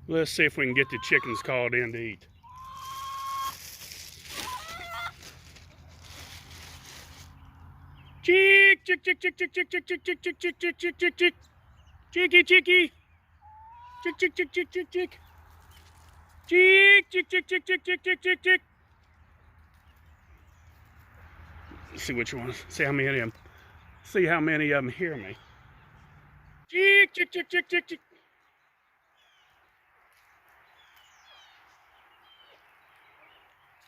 Let's see if we can get the chickens called in to eat. Chick, chick, chick, chick, chick, chick, chick, chick, chick, chick, chick, chick, chick, chick, chick, chicky, chicky, chick, chick, chick, chick, chick, chick, chick, chick, chick, chick, chick, chick, chick, chick, chick. Let's see which ones. See how many of them. See how many of them hear me. Chick, chick, chick, chick, chick, chick.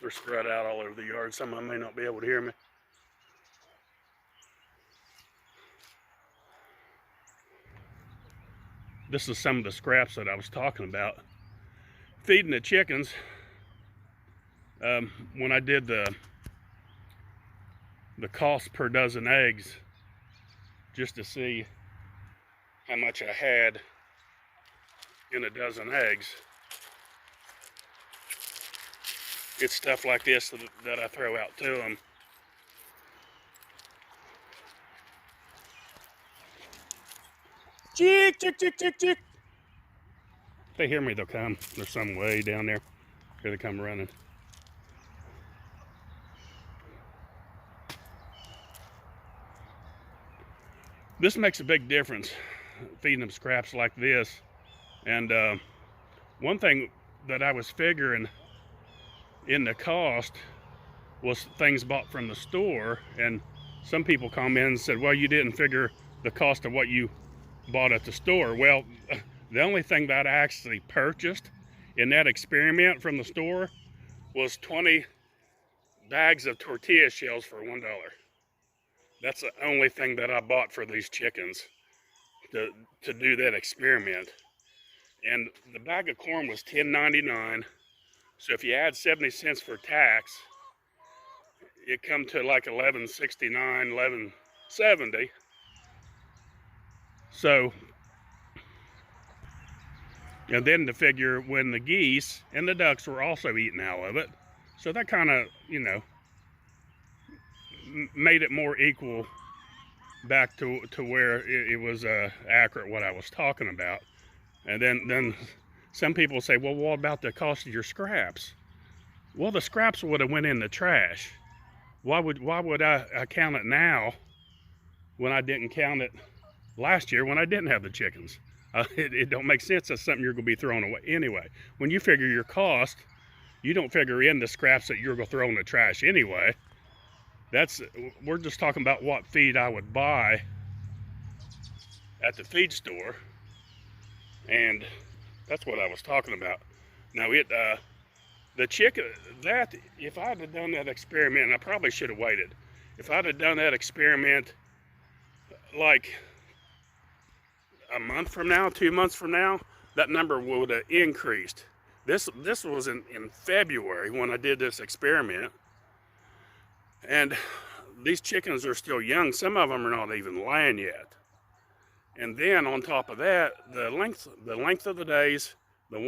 They're spread out all over the yard. Some of them may not be able to hear me. This is some of the scraps that I was talking about. Feeding the chickens. When I did the cost per dozen eggs, just to see how much I had in a dozen eggs. It's stuff like this that I throw out to them. Chick, chick, chick, chick, chick. If they hear me, they'll come. There's some way down there. Here they come running. This makes a big difference, feeding them scraps like this. And one thing that I was figuring in the cost was things bought from the store, and some people come in and said, well, you didn't figure the cost of what you bought at the store. Well, the only thing that I actually purchased in that experiment from the store was 20 bags of tortilla shells for $1. That's the only thing that I bought for these chickens to do that experiment. And the bag of corn was $10.99. So if you add 70 cents for tax, it come to like $11.69, $11.70. So, and then to figure when the geese and the ducks were also eating out of it. So that kind of, you know, made it more equal back to where it was accurate what I was talking about. And then some people say, well, what about the cost of your scraps? Well, the scraps would have went in the trash. Why would I count it now when I didn't count it last year when I didn't have the chickens? It don't make sense. That's something you're going to be throwing away anyway. When you figure your cost, you don't figure in the scraps that you're going to throw in the trash anyway. We're just talking about what feed I would buy at the feed store, and that's what I was talking about. Now the chicken, that if I'd have done that experiment, I probably should have waited. If I'd have done that experiment like a month from now, 2 months from now, that number would have increased. This was in February when I did this experiment. And these chickens are still young. Some of them are not even laying yet. And then on top of that, the length of the days, the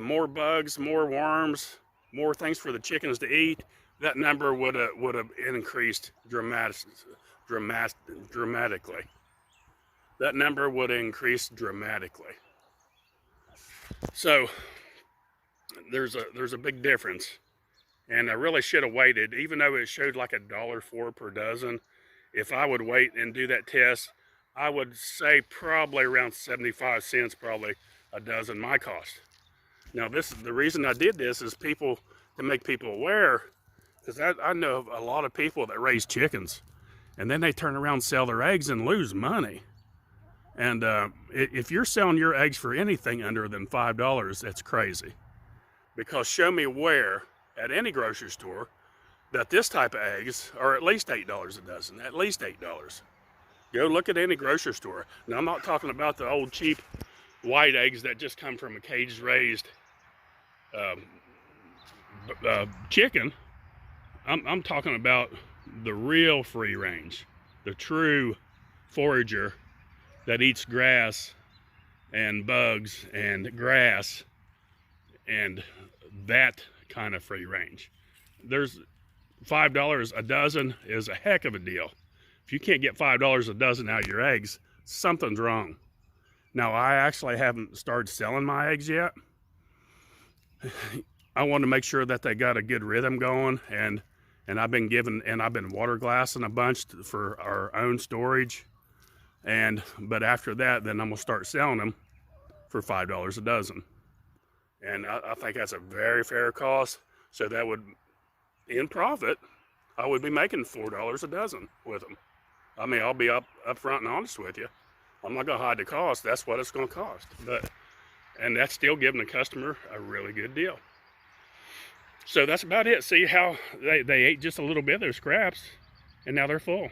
more bugs, more worms, more things for the chickens to eat, that number would have increased dramatically. That number would increase dramatically. So there's a big difference. And I really should have waited, even though it showed like $1.04 per dozen. If I would wait and do that test, I would say probably around 75 cents, probably a dozen, my cost. Now, the reason I did this is to make people aware, because I know a lot of people that raise chickens, and then they turn around and sell their eggs and lose money. And if you're selling your eggs for anything under than $5, that's crazy. Because show me where at any grocery store that this type of eggs are at least $8 a dozen, at least $8. Go look at any grocery store. Now, I'm not talking about the old cheap white eggs that just come from a cage raised chicken. I'm talking about the real free range, the true forager that eats grass and bugs and grass and that kind of free range. There's $5 a dozen is a heck of a deal. If you can't get $5 a dozen out of your eggs, something's wrong. Now, I actually haven't started selling my eggs yet. I want to make sure that they got a good rhythm going, and I've been water glassing a bunch for our own storage. But after that, then I'm gonna start selling them for $5 a dozen. And I think that's a very fair cost. So that would, in profit, I would be making $4 a dozen with them. I mean, I'll be upfront and honest with you. I'm not gonna hide the cost. That's what it's gonna cost. And that's still giving the customer a really good deal. So that's about it. See how they ate just a little bit of those scraps, and now they're full.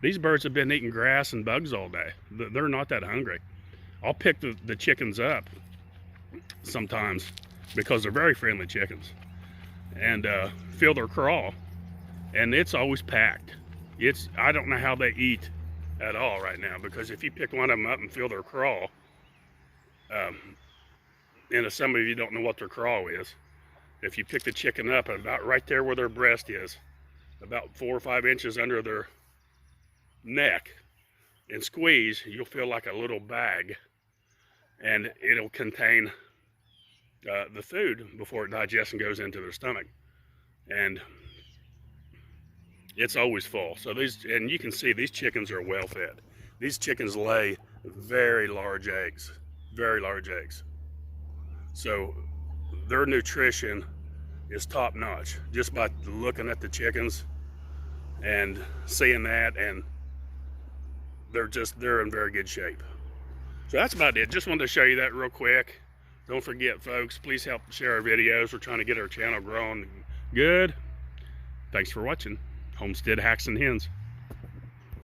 These birds have been eating grass and bugs all day. They're not that hungry. I'll pick the chickens up sometimes because they're very friendly chickens, and fill their crawl, and it's always packed. I don't know how they eat at all right now, because if you pick one of them up and fill their crawl, and if some of you don't know what their crawl is, if you pick the chicken up about right there where their breast is, about 4 or 5 inches under their neck, and squeeze, you'll feel like a little bag, and it'll contain the food before it digests and goes into their stomach, and it's always full. So and you can see these chickens are well fed. These chickens lay very large eggs, very large eggs. So their nutrition is top notch, just by looking at the chickens and seeing that, and they're in very good shape. So that's about it. Just wanted to show you that real quick. Don't forget, folks, please help share our videos. We're trying to get our channel growing good. Thanks for watching Homestead Hacks and Hens.